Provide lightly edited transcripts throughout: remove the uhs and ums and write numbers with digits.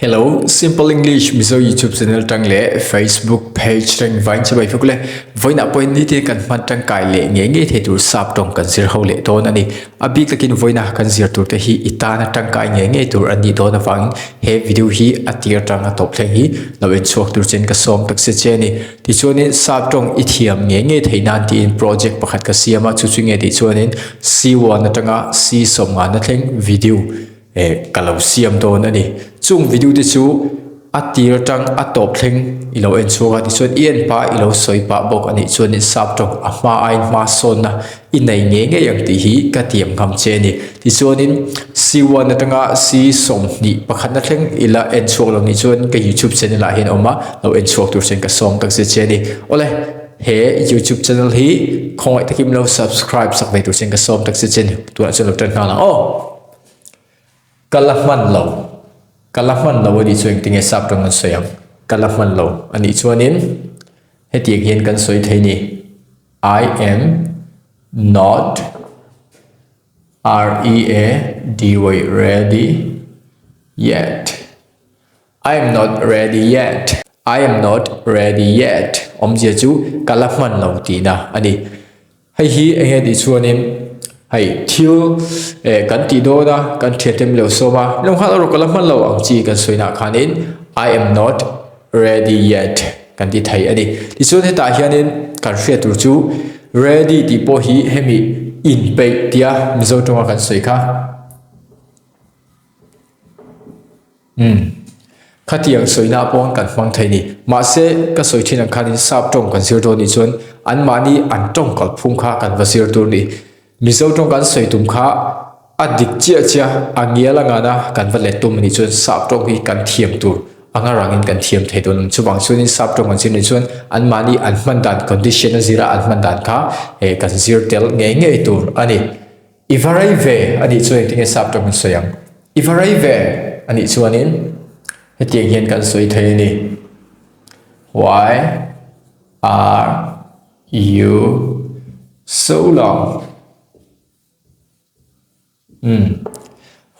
Hello, Simple English mizo YouTube channel tang le Facebook page tang vine chabai phukle voina point ni te kan man tang kai le nge the tur sap tong kan sir ho le to na ni abi takin voina kan sir tur te hi itana tang kai nge tur ani do na wang he video hi atir tang top thleng hi lawen chok tur chen ka som tak se che ni ti chuanin sap tong I thiam nge theinan ti in project pakhat ka siama chu chu nge ti chuanin C1 atanga C som nga na thleng video kalau siam to na ni chung video ti chu atir tang atop thleng ilo en chuga ti chuan ien pa ilo soi pa bok ani chuan sap tong ama ai ma son na inai nge yang ti hi ka tiam kham che ni ti chuanin C1 atanga C som ni pakhat na thleng ila en chuk lo ni chuan ka YouTube channel a hin oma lo en chuk tur chen ka som tak se che ni ole he YouTube channel hi khoi takim lo subscribe sak ve tur chen ka som tak se chen tu a channel tan na kalahman lo di chuan tinge sap tong an soyang kalahman lo ani chuanin heti hian kan soi thei ni I am not ready yet I am not ready yet omje chu kalahman lo ti na ani hei hi he di chuanin hay thiu kan ti do na kan thetem lo so ma long kha ro kala man lo ang chi kan soina khanin I am not ready yet kan ti thai ani ti chuan heta hianin kan hria tur chu ready ti po hi hemi in pe tia mizo tonga kan soi kha khatiang soina pon kan mang thai ni ma se ka soi thin ang khanin sap tong kan sir do ni chuan an mani an tong kal phum kha kan vasir tur ni mizo tong kan soi tum kha adik chia angiala ngana kan va le tum ni chuan sap tong hi kan thiam tur anga rangin kan thiam thei don chuwang chuanin sap tong kan sin ni chuan an mani an man dan condition zira an man dan kha kan zir tel nge tur ani ivarai ve ani chuan tinge sap tong kan soyang ivarai ve ani chuanin hetiang hian kan soi thei ni why are you so long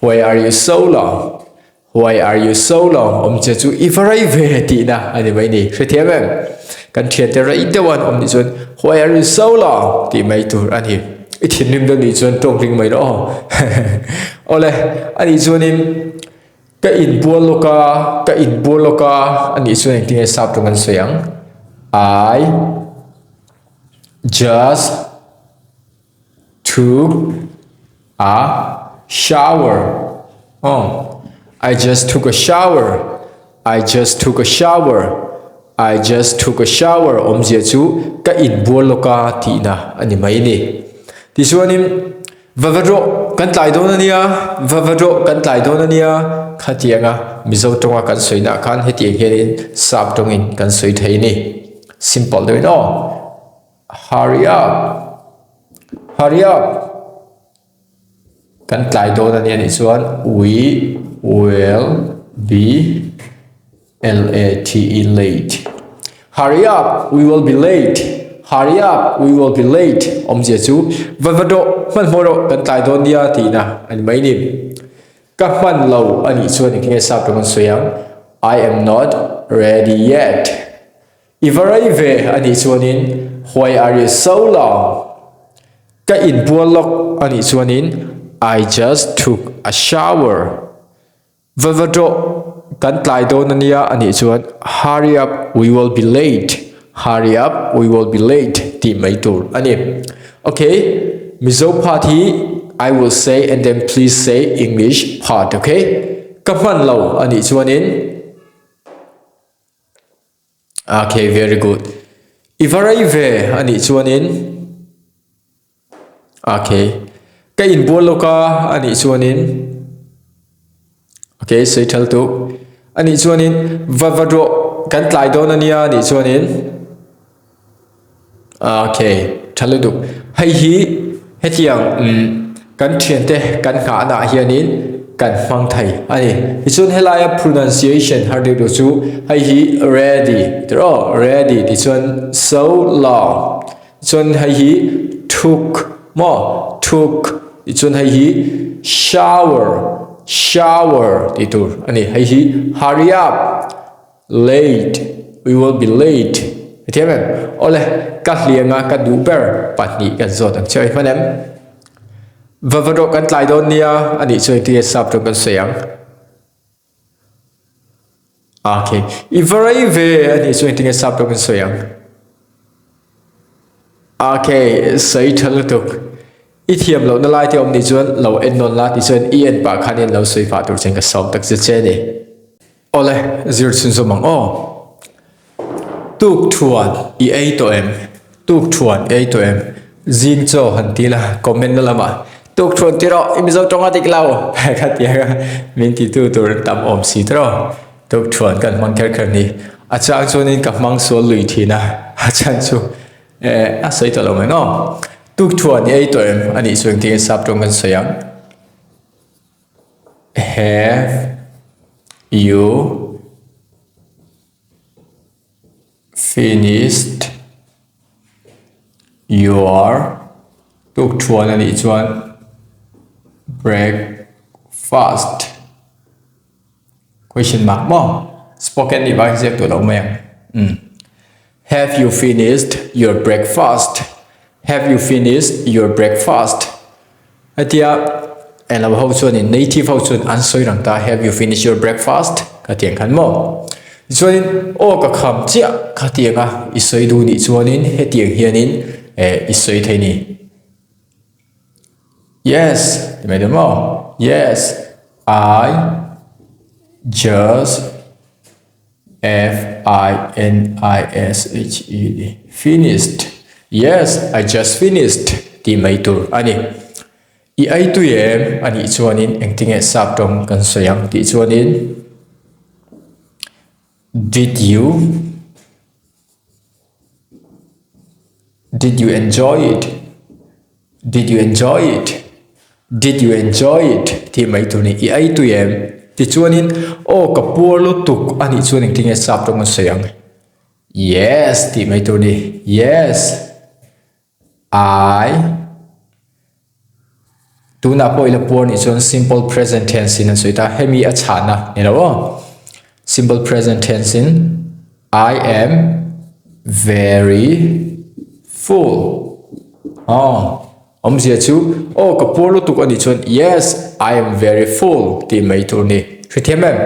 Why are you so long? Why are you so long? Che chu ivarai ve ti na ani mai ni hrethiam em kan thian te ra ide wan ni chun why are you so long ti mai tur ani I thin nim do ni chun tong ring mai ro ole ani chunin ka in bual loka ani chun ti sap tong an soyang I just took a shower. I just took a shower. Omje chu ka in bual loka ti na ani mai ni ti chuanin vavadro kan tlai do na nia khatianga mizo tonga kan soina khan heti hian sap tongin kan soi thei ni simple do no hurry up kan tlai do na ni chuan we will be late hurry up we will be late omje chu vavado man moro kan tlai do nia ti na ani mai ni ka man lo ani chuan ki sap tong soyang I am not ready yet ivarai ve ani chuanin why are you so long ka in bualok ani chuanin I just took a shower. Vavado kan tlai do na nia ani chuan hurry up we will be late ti mai tur ani okay mizo part hi I will say and then please say English part okay kaman lo ani chuanin okay very good ivarai ve ani chuanin okay ka in bual loka ani chuanin okay sei thal tu ani chuanin vavado kan tlai do na nia ani chuanin okay thalu du hei hi hetiang kan thian te kan kha na hianin kan mang thai ani ichun helaya pronunciation har de du chu hei hi ready ti chuan so long chuan hei hi took ichun hei hi shower ti tur ani hei hi hurry up late we will be late thiam em ole ka hlianga ka du ber pahnih kan zot ang choi manem vavado kan tlai don nia ani choi ti sap ṭawng kan soyang okay ivarai ve ani choi ti sap ṭawng kan soyang okay sei thal tuk i thiam lo na lai ti om ni chuan lo en non la ti chuan i en pa khanin lo soi fa tur chen ka som tak che ni ole zir chun zo mang o tuk thuan i ei to em tuk thuan ei to em jing cho han ti la comment na lama tuk thuan ti ro im zo tonga tik lao ka ti ga min ti tu tur tam om si tro tuk thuan kan mang kher kher ni achang chuan in ka mang so lui thi na achang chu a sei to lo mai no tuk thuan ei to em ani chuan ti sap ṭawng kan soyang have you finished your tuk thuan ani chuan breakfast question mark mo spoken ni ba jek to lo mai have you finished your breakfast have you finished your breakfast atia and our how chuan in native how chuan an soi rang ta have you finished your breakfast ka tiang khan mo chuan in o ka kham chia ka tianga i soi du ni chuan in he tiang hianin i soi thei ni yes mai de mo yes I just finished finished yes I just finished ti mai tur ani i ai tu em ani chuanin engtinge sap ṭawng kan soyang ti chuanin did you enjoy it did you enjoy it did you enjoy it ti mai tur ni i ai tu em ti chuanin o ka pur lu tuk ani chuan engtinge sap ṭawng kan soyang yes ti mai tur ni yes I tuna poila pur ni chuan simple present tense in soita hemi a chana ni lo simple present tense in I am very full zia chu o ka pur lu tuk ani chuan yes I am very full ti mai tur ni thithem em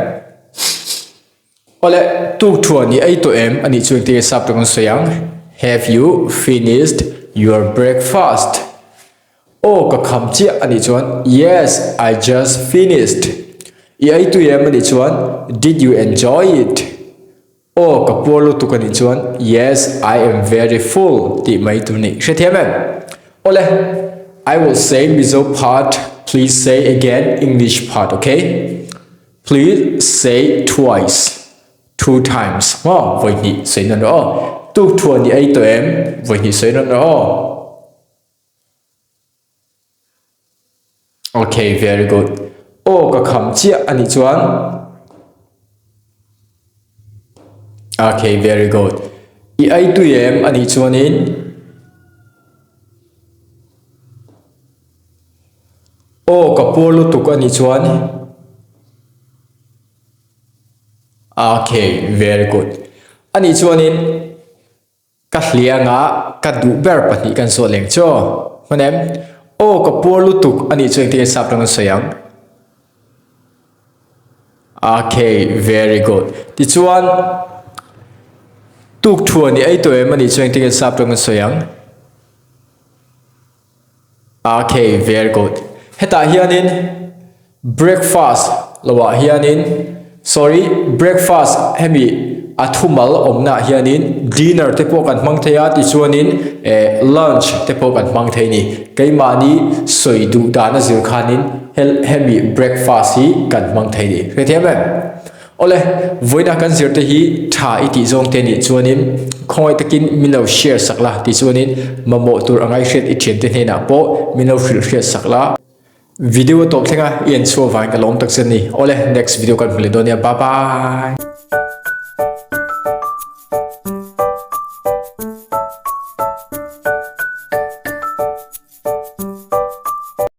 ole tuk thuan ni ai to em ani chuan ti sap ṭawng kan soyang have you finished your breakfast o ka kham chia ani chuan yes I just finished i ai tu em ani chuan did you enjoy it o ka polo tu kan chuan yes I am very full ti mai tu ni hrethiam em ole I will say mizo part please say again English part okay please say twice 2 times voi ni sei na ro tu thuan ni ai to em voi ni sei na ro okay very good o ka kham chia ani chuan okay very good i ai tu em ani chuanin o ka polo tu ka ani chuan okay very good ani chuanin ka hlianga ka du ber pahnih kan so leng cho manem o ka pur lu tuk ani chuan ti sap ṭawng soyang okay very good ti chuan tuk thuan ni ai to em ani chuan ti sap ṭawng soyang okay very good heta hianin breakfast lawa hianin sorry breakfast hemi athumal omna hianin dinner te po kan mang theya ti chuanin lunch te po kan mang thei ni keimani soi du dana zir khanin hemi breakfast hi kan mang thei ni rethiam em ole voina kan zir te hi tha iti zong te ni chuanin khoi takin milo share sakla ti chuanin mamo tur angai hret I thian te hena po milo hret sakla video top thenga yen chuwa vai ka lom tak chen ni ole next video kan hmule donia bye bye